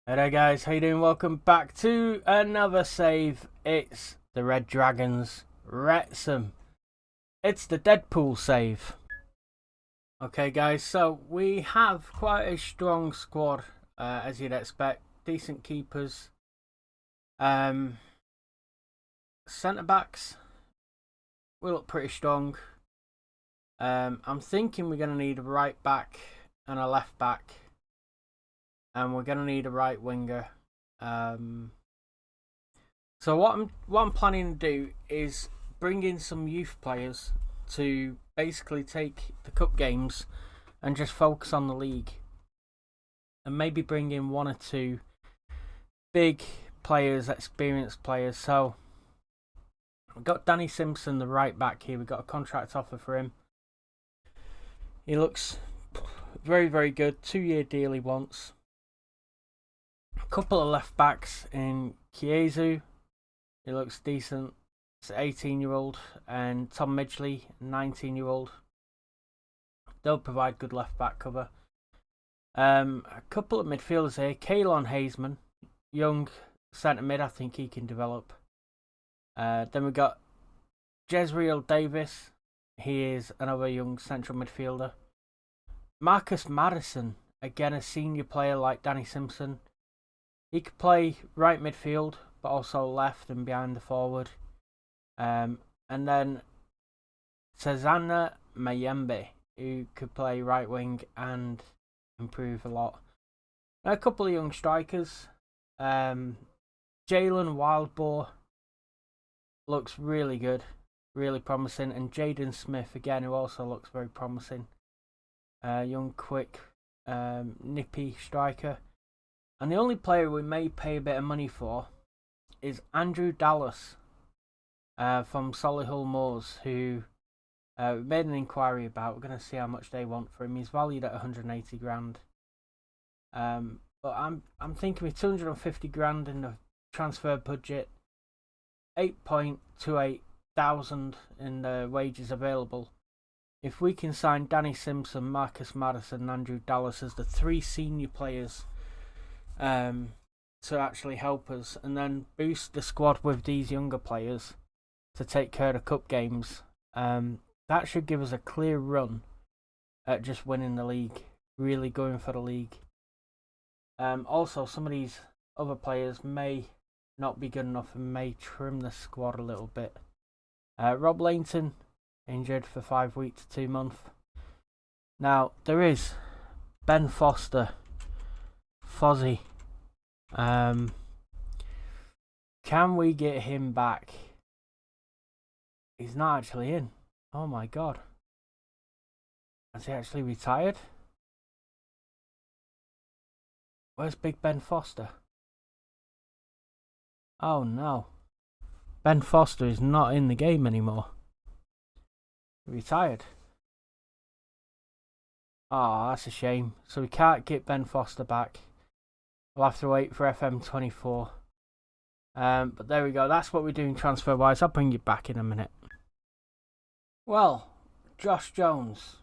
Hey guys, how you doing? Welcome back to another save. It's the Red Dragons, Wrexham. It's the Deadpool save. Okay guys, so we have quite a strong squad, as you'd expect. Decent keepers. Centre backs, we look pretty strong. I'm thinking we're going to need a right back and a left back. And we're going to need a right winger. So what I'm planning to do is bring in some youth players to basically take the cup games and just focus on the league, and maybe bring in one or two big players, experienced players. So we've got Danny Simpson, the right back here. We've got a contract offer for him. He looks very, very good. 2-year deal he wants. A couple of left backs in Kiezu. He looks decent. It's an 18-year-old. And Tom Midgley, 19-year-old. They'll provide good left back cover. A couple of midfielders here. Kalon Hazeman, young centre mid. I think he can develop. Then we've got Jezreel Davis. He is another young central midfielder. Marcus Madison, again a senior player like Danny Simpson. He could play right midfield, but also left and behind the forward. And then Cezanne Mayembe, who could play right wing and improve a lot. A couple of young strikers. Jalen Wildboar looks really good, really promising. And Jaden Smith, again, who also looks very promising. Young, quick, nippy striker. And the only player we may pay a bit of money for is Andrew Dallas from Solihull Moors, who we made an inquiry about. We're going to see how much they want for him. He's valued at 180 grand. But I'm thinking with 250 grand in the transfer budget, 8.28 thousand in the wages available. If we can sign Danny Simpson, Marcus Madison, and Andrew Dallas as the three senior players to actually help us, and then boost the squad with these younger players to take care of the cup games, that should give us a clear run at just winning the league, really going for the league. Also, some of these other players may not be good enough and may trim the squad a little bit. Rob Lainton, injured for 5 weeks to 2 months. Now, there is Ben Foster, Fozzie. Can we get him back? He's not actually in. Oh my god. Has he actually retired? Where's Big Ben Foster? Oh no. Ben Foster is not in the game anymore. Retired. Oh, that's a shame. So we can't get Ben Foster back. We'll have to wait for Fm23. But there we go. That's what we're doing transfer wise. I'll bring you back in a minute. Well, Josh Jones.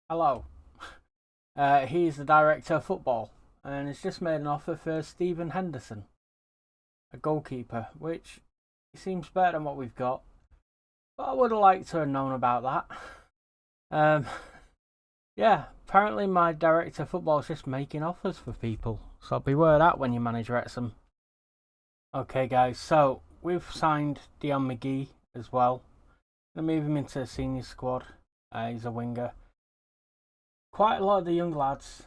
Hello. He's the director of football and has just made an offer for Stephen Henderson, a goalkeeper, which seems better than what we've got. But I would have liked to have known about that. Yeah, apparently my director of football is just making offers for people. So beware of that when you manage Wrexham. Okay guys, so we've signed Dion McGee as well. Gonna move him into the senior squad. He's a winger. Quite a lot of the young lads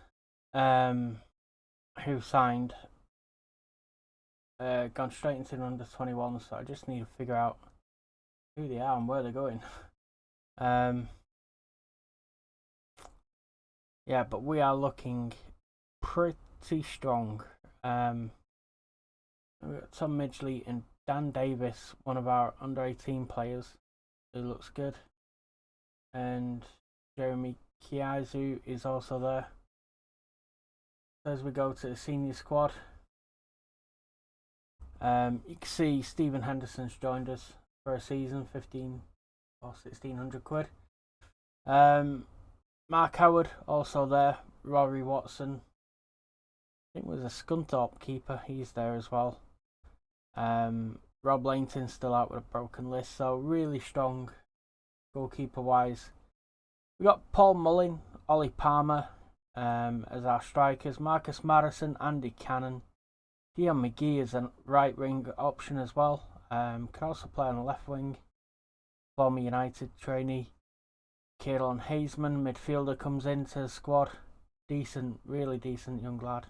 who signed gone straight into the under 21, so I just need to figure out who they are and where they're going. Yeah, but we are looking pretty strong. We've got Tom Midgley and Dan Davis, one of our under 18 players, who looks good. And Jeremy Kiazu is also there. As we go to the senior squad, you can see Stephen Henderson's joined us for a season, 15 or 1600 quid. Mark Howard also there, Rory Watson, think it was a Scunthorpe keeper. He's there as well. Rob Langton's still out with a broken list, so really strong goalkeeper wise. We got Paul Mullin, Ollie Palmer as our strikers, Marcus Madison, Andy Cannon, Dion McGee is a right wing option as well. Can also play on the left wing. Former United trainee. Caelan Hazeman, midfielder, comes into the squad. Decent, really decent young lad.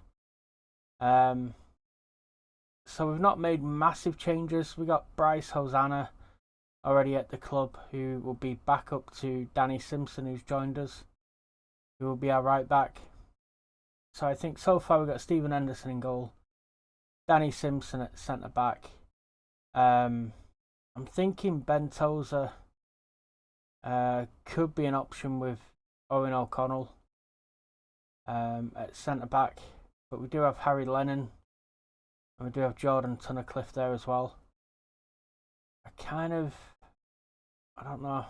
So we've not made massive changes. We got Bryce Hosanna already at the club, who will be back up to Danny Simpson, who's joined us, who will be our right back. So I think so far we've got Stephen Henderson in goal, Danny Simpson at centre back. I'm thinking Ben Tozer could be an option with Owen O'Connell at centre back, but we do have Harry Lennon and we do have Jordan Tunnicliffe there as well. I don't know.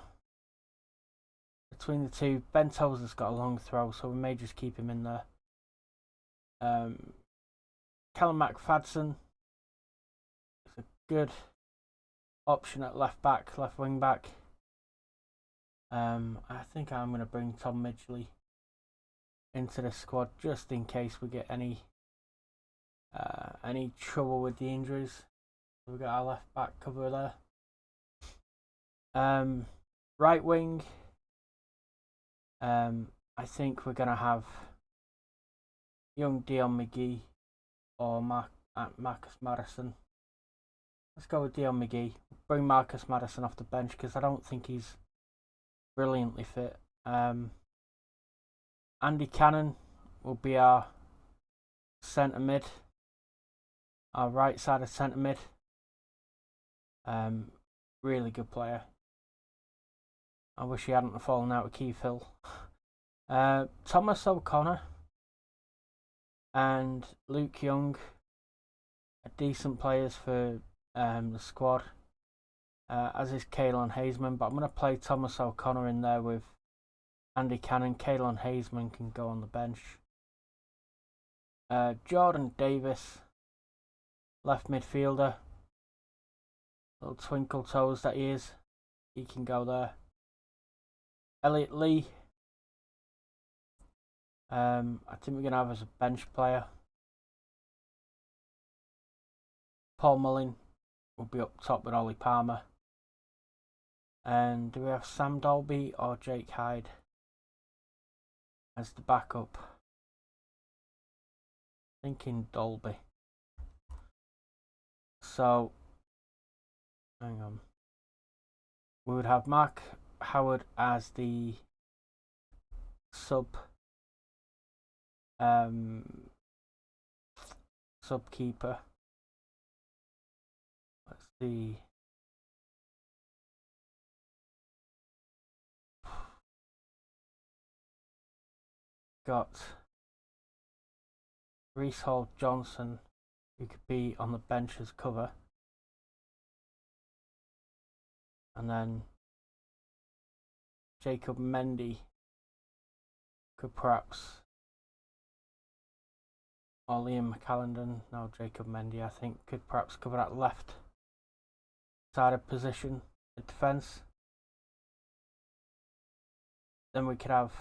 Between the two, Ben Tozer's got a long throw, so we may just keep him in there. Callum McFadden is a good option at left back, left wing back. I think I'm going to bring Tom Midgley into the squad just in case we get any trouble with the injuries. We've got our left back cover there. Right wing, I think we're going to have young Dion McGee or Marcus Madison. Let's go with Dion McGee. Bring Marcus Madison off the bench because I don't think he's brilliantly fit. Andy Cannon will be our centre mid, our right side of centre mid. Really good player. I wish he hadn't fallen out with Keith Hill. Thomas O'Connor and Luke Young are decent players for the squad, as is Caelan Hazeman, but I'm going to play Thomas O'Connor in there with Andy Cannon. Caelan Hazeman can go on the bench. Jordan Davis, left midfielder, little twinkle toes that he is, he can go there. Elliot Lee, I think we're going to have as a bench player. Paul Mullin will be up top with Ollie Palmer. And do we have Sam Dolby or Jake Hyde as the backup? Thinking Dolby. So, hang on. We would have Mark Howard as the sub keeper. Let's see. Got Reece Hall Johnson, who could be on the bench as cover, and then Jacob Mendy could perhaps, or Liam McAllendon, no, Jacob Mendy I think could perhaps cover that left sided position at defence. Then we could have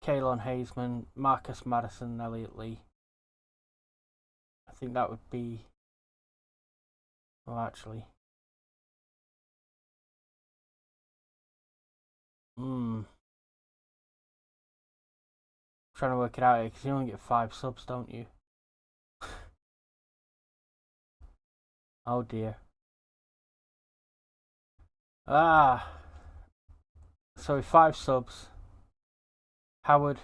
Caelan Hazeman, Marcus Madison, Elliot Lee. I think that would be, well actually, trying to work it out here because you only get 5 subs, don't you? Oh dear. So with 5 subs, Howard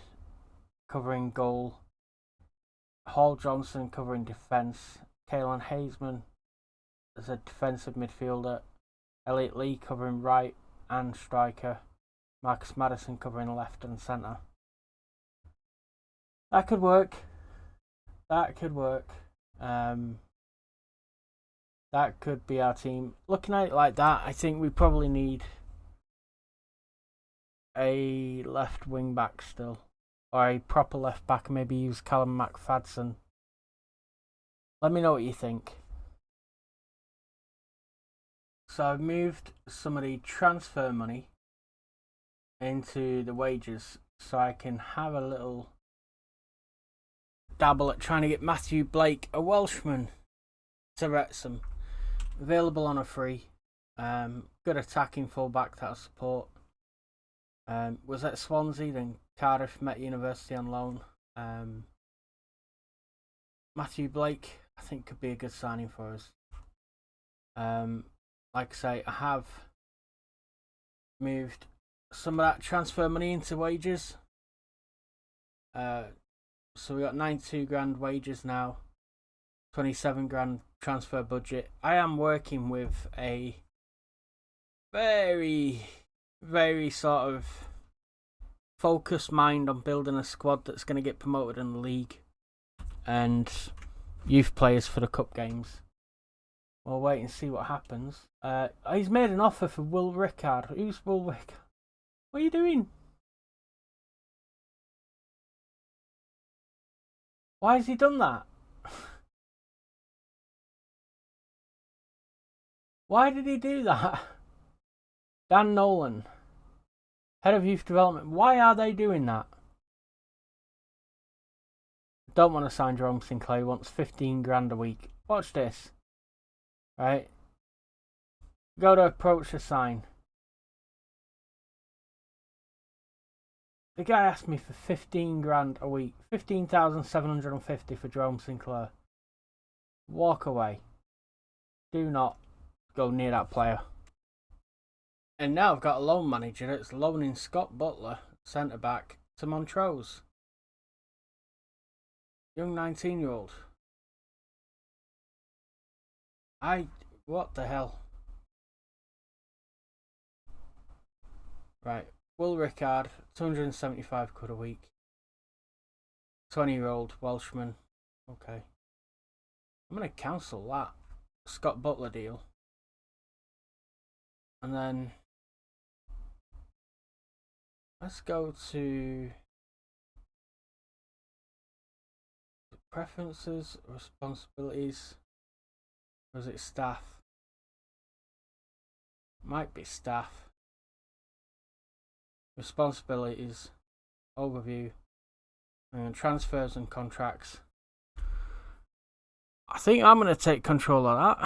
covering goal, Hall Johnson covering defence, Caelan Hazeman as a defensive midfielder, Elliot Lee covering right and striker, Marcus Madison covering left and centre. That could work. That could work. That could be our team. Looking at it like that, I think we probably need a left wing back still. or a proper left back, maybe use Callum McFadden. Let me know what you think. So I've moved some of the transfer money into the wages so I can have a little dabble at trying to get Matthew Blake, a Welshman, to Wrexham. Available on a free. Good attacking fullback that I support. Was at Swansea, then Cardiff, Met University on loan. Matthew Blake, I think, could be a good signing for us. Like I say, I have moved some of that transfer money into wages. So we got 92 grand wages now, 27 grand transfer budget. I am working with a very, very sort of focused mind on building a squad that's going to get promoted in the league and youth players for the cup games. We'll wait and see what happens. He's made an offer for Will Rickard. Who's Will Rickard? What are you doing? Why has he done that? Why did he do that? Dan Nolan, head of youth development. Why are they doing that? Don't want to sign Jerome Sinclair. He wants 15 grand a week. Watch this. Right? Go to approach to sign. The guy asked me for 15 grand a week. 15,750 for Jerome Sinclair. Walk away. Do not go near that player. And now I've got a loan manager that's loaning Scott Butler, centre back, to Montrose. Young 19-year-old. What the hell? Right. Will Rickard, 275 quid a week. 20-year-old Welshman. Okay. I'm going to cancel that Scott Butler deal. And then let's go to preferences, responsibilities. Or is it staff? Might be staff. Responsibilities, overview, and transfers and contracts. I think I'm going to take control of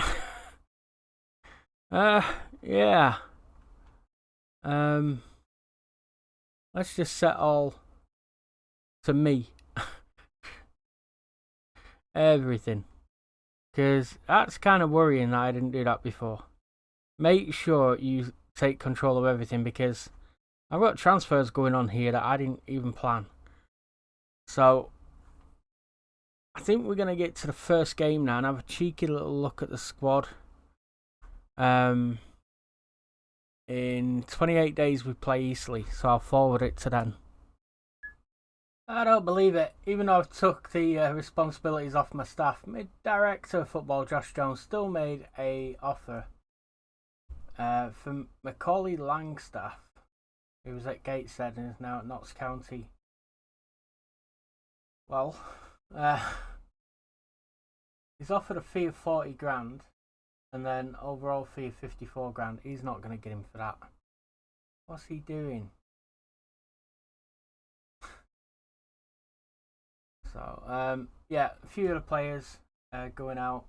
that. Yeah. Let's just set all to me. Everything. Because that's kind of worrying that I didn't do that before. Make sure you take control of everything because I've got transfers going on here that I didn't even plan. So I think we're going to get to the first game now and have a cheeky little look at the squad. In 28 days we play Eastleigh, so I'll forward it to them. I don't believe it. Even though I've took the responsibilities off my staff, my director of football, Josh Jones, still made a offer for Macaulay Langstaff, who was at Gateshead and is now at Notts County. Well, he's offered a fee of 40 grand and then overall fee of 54 grand. He's not going to get him for that. What's he doing? So, yeah, a few other players going out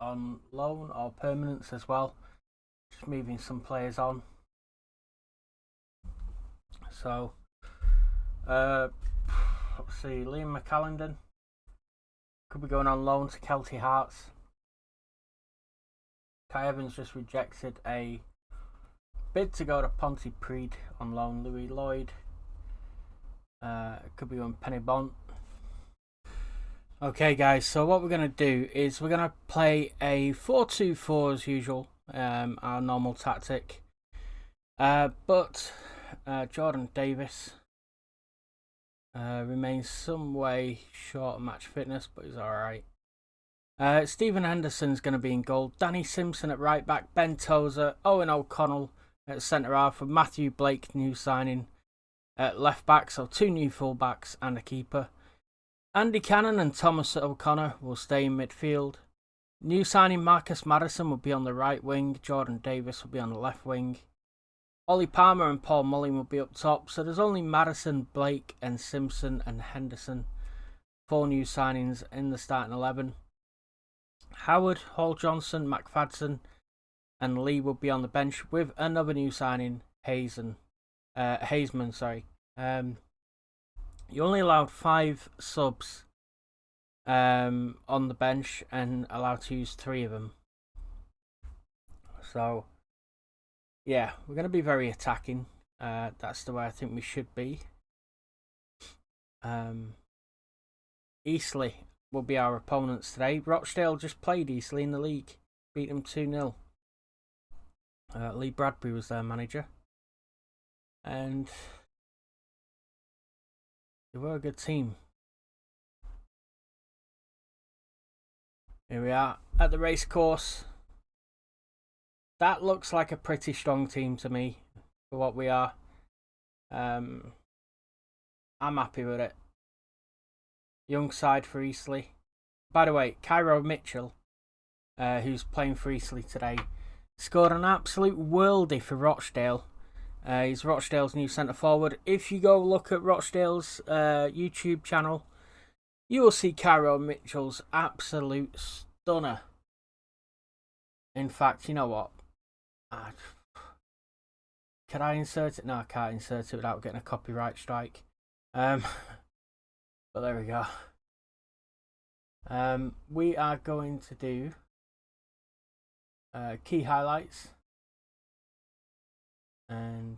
on loan or permanence as well. Just moving some players on. So, let's see, Liam McAllendon could be going on loan to Kelty Hearts. Kai Evans just rejected a bid to go to Pontypridd on loan. Louis Lloyd could be on Penny Bont. Okay, guys, so what we're going to do is we're going to play a 4-2-4 as usual, our normal tactic. But Jordan Davis remains some way short of match fitness, but he's alright. Stephen Henderson's going to be in goal. Danny Simpson at right back. Ben Tozer. Owen O'Connell at centre half. With Matthew Blake, new signing, at left back, so 2 new full backs and a keeper. Andy Cannon and Thomas O'Connor will stay in midfield. New signing Marcus Maddison will be on the right wing. Jordan Davis will be on the left wing. Ollie Palmer and Paul Mullin will be up top. So there's only Maddison, Blake and Simpson and Henderson. 4 new signings in the starting 11. Howard, Hall Johnson, McFadden and Lee will be on the bench with another new signing, Hazeman. You only allowed 5 subs on the bench and allowed to use 3 of them. So, yeah, we're going to be very attacking. That's the way I think we should be. Eastleigh will be our opponents today. Rochdale just played Eastleigh in the league. Beat them 2-0. Lee Bradbury was their manager. And they were a good team. Here we are at the race course. That looks like a pretty strong team to me for what we are. I'm happy with it. Young side for Eastleigh. By the way, Cairo Mitchell, who's playing for Eastleigh today, scored an absolute worldie for Rochdale. He's Rochdale's new centre forward. If you go look at Rochdale's YouTube channel, you will see Cairo Mitchell's absolute stunner. In fact, you know what? Can I insert it? No, I can't insert it without getting a copyright strike. But there we go. We are going to do key highlights. And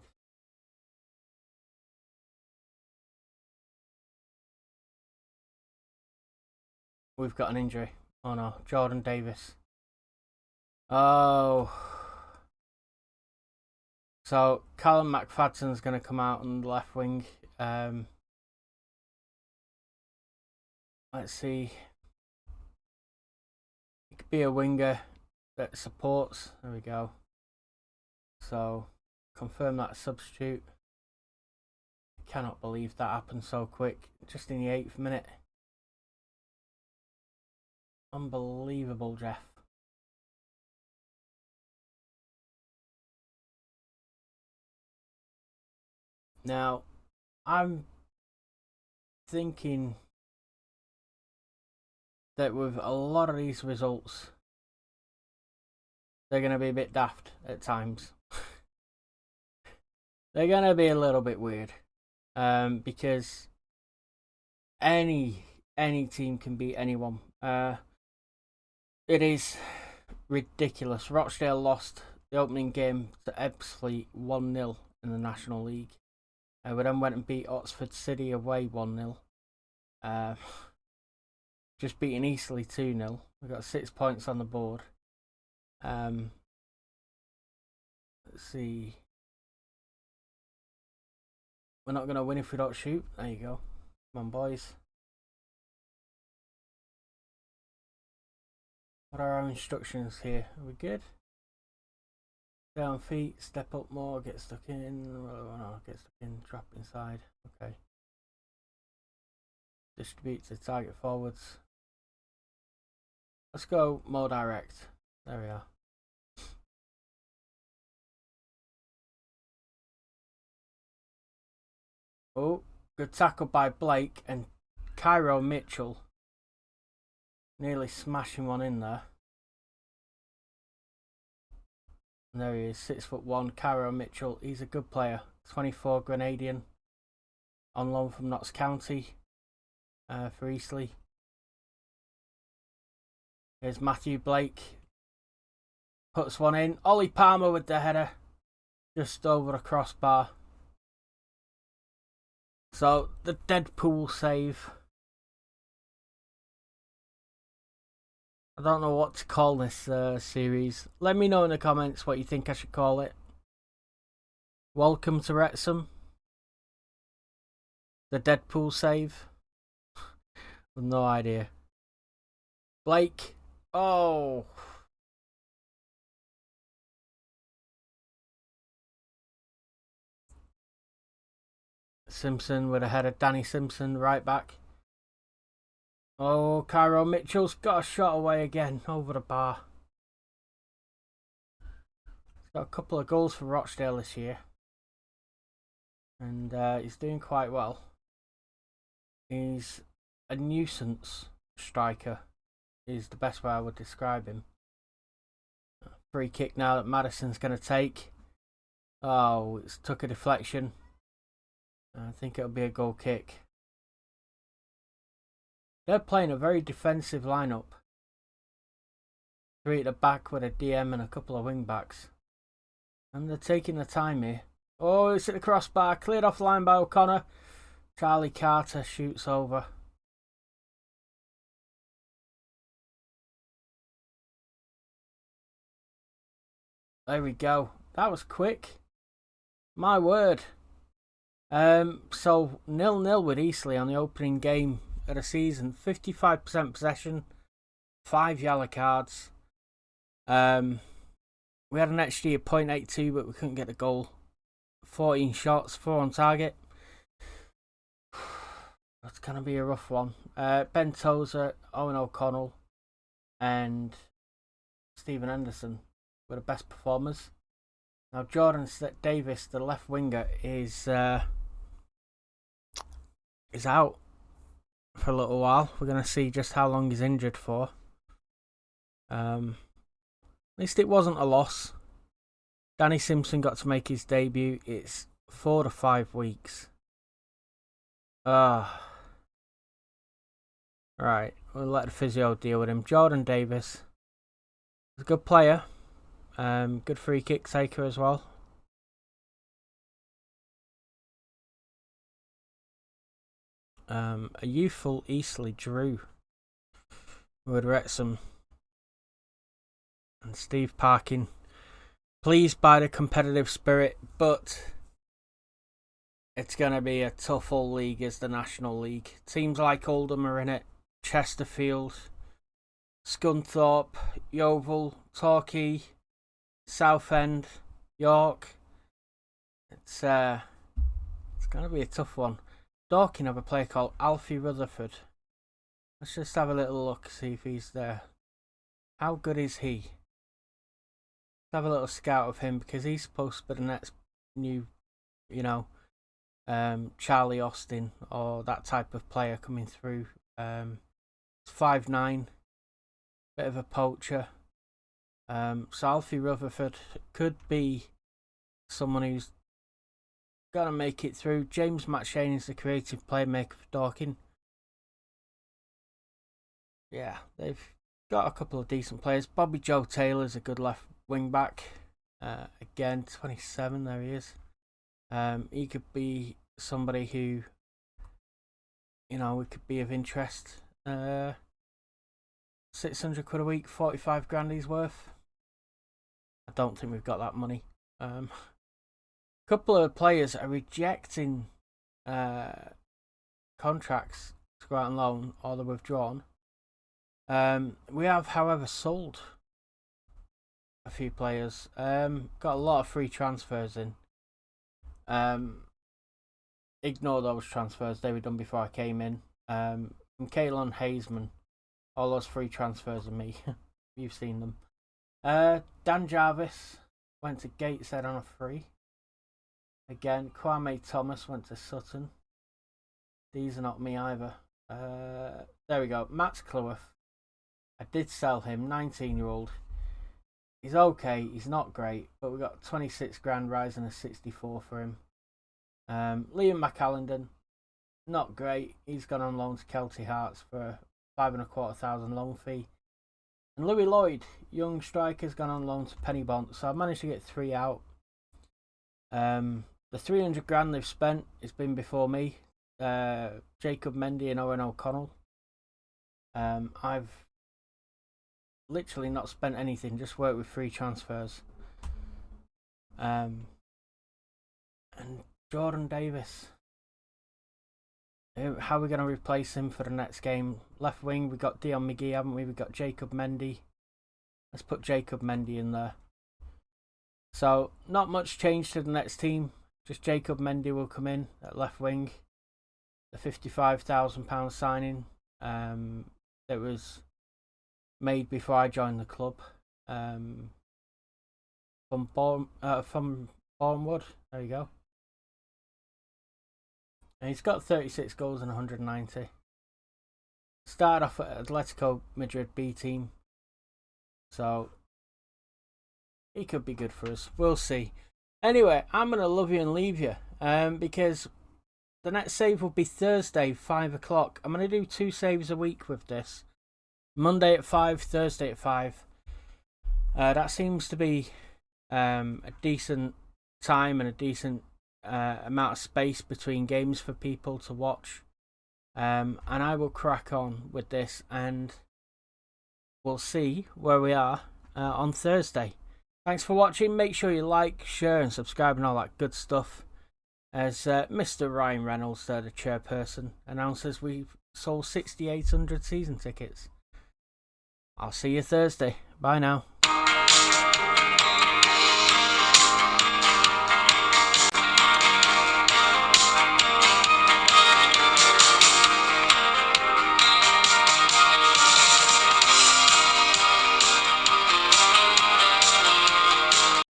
we've got an injury. Oh no, Jordan Davis. Oh. So Callum McFadden's going to come out on the left wing. Let's see. He could be a winger that supports. There we go. So confirm that substitute. Cannot believe that happened so quick. Just in the 8th minute. Unbelievable, Jeff. Now, I'm thinking that with a lot of these results, they're going to be a bit daft at times. They're going to be a little bit weird. Because any team can beat anyone. It is ridiculous. Rochdale lost the opening game to Ebbsfleet 1-0 in the National League. We then went and beat Oxford City away 1-0. Just beating Eastleigh 2-0. We've got 6 points on the board. Let's see. We're not going to win if we don't shoot. There you go. Come on, boys. What are our instructions here? Are we good? Down feet, step up more, get stuck in. Oh, no, get stuck in, drop inside. Okay. Distribute to target forwards. Let's go more direct. There we are. Oh, good tackle by Blake, and Cairo Mitchell nearly smashing one in there. And there he is, 6'1", Cairo Mitchell. He's a good player. 24 Grenadian. On loan from Notts County for Eastleigh. Here's Matthew Blake. Puts one in. Ollie Palmer with the header. Just over the crossbar. So, the Deadpool save. I don't know what to call this series. Let me know in the comments what you think I should call it. Welcome to Wrexham. The Deadpool save. No idea. Blake. Oh. Simpson with a header. Danny Simpson, right back. Oh, Cairo Mitchell's got a shot away again over the bar. He's got a couple of goals for Rochdale this year. And he's doing quite well. He's a nuisance striker, is the best way I would describe him. Free kick now that Madison's going to take. Oh, it's took a deflection. I think it'll be a goal kick. They're playing a very defensive lineup. 3 at the back with a DM and a couple of wing backs. And they're taking the time here. Oh, it's at the crossbar. Cleared off line by O'Connor. Charlie Carter shoots over. There we go. That was quick. My word. So 0-0 with Eastleigh on the opening game of the season. 55% possession. 5 yellow cards. We had an XG of 0.82, but we couldn't get the goal. 14 shots, 4 on target. That's going to be a rough one. Ben Tozer, Owen O'Connell, and Stephen Henderson were the best performers. Now Jordan Davis, the left winger, is out for a little while. We're going to see just how long he's injured for. At least it wasn't a loss. Danny Simpson got to make his debut. It's 4 to 5 weeks. Right, we'll let the physio deal with him. Jordan Davis is a good player. Good free kick taker as well. A youthful Eastleigh Drew with Wrexham. And Steve Parkin, pleased by the competitive spirit, but it's going to be a tough old league as the National League. Teams like Oldham are in it, Chesterfield, Scunthorpe, Yeovil, Torquay, Southend, York. It's going to be a tough one. Dorking have a player called Alfie Rutherford. Let's just have a little look, see if he's there. How good is he? Let's have a little scout of him, because he's supposed to be the next new, Charlie Austin or that type of player coming through. 5'9", bit of a poacher. So Alfie Rutherford could be someone who's gonna make it through. James McShane is the creative playmaker for Dorking. Yeah, they've got a couple of decent players. Bobby Joe Taylor's a good left wing back. Again, 27, there he is. He could be somebody who, it could be of interest. 600 quid a week, 45 grand he's worth. I don't think we've got that money. Couple of players are rejecting contracts to go out on loan, or they're withdrawn. We have, however, sold a few players. Got a lot of free transfers in. Ignore those transfers, they were done before I came in. From Caelan Hazeman, all those free transfers are me. You've seen them. Dan Jarvis went to Gateshead on a free. Again, Kwame Thomas went to Sutton. These are not me either. There we go. Matt Cleworth. I did sell him, 19-year-old. He's okay, he's not great, but we got 26 grand rising to 64 for him. Liam McAllendon, not great. He's gone on loan to Kelty Hearts for $5,250 loan fee. And Louis Lloyd, young striker's gone on loan to Pennybont. So I've managed to get 3 out. The 300 grand they've spent has been before me. Jacob Mendy and Owen O'Connell. I've literally not spent anything, just worked with free transfers. And Jordan Davis. How are we going to replace him for the next game? Left wing, we've got Dion McGee, haven't we? We've got Jacob Mendy. Let's put Jacob Mendy in there. So, not much change to the next team. Just Jacob Mendy will come in at left wing. The £55,000 signing that was made before I joined the club from Bournemouth. There you go. And he's got 36 goals and 190. Started off at Atletico Madrid B team, so he could be good for us. We'll see. Anyway, I'm gonna love you and leave you, because the next save will be Thursday, 5 o'clock. I'm gonna do 2 saves a week with this. Monday at 5, Thursday at 5. That seems to be a decent time and a decent amount of space between games for people to watch. And I will crack on with this, and we'll see where we are on Thursday. Thanks for watching. Make sure you like, share and subscribe and all that good stuff. As Mr. Ryan Reynolds, the chairperson, announces we've sold 6,800 season tickets. I'll see you Thursday. Bye now.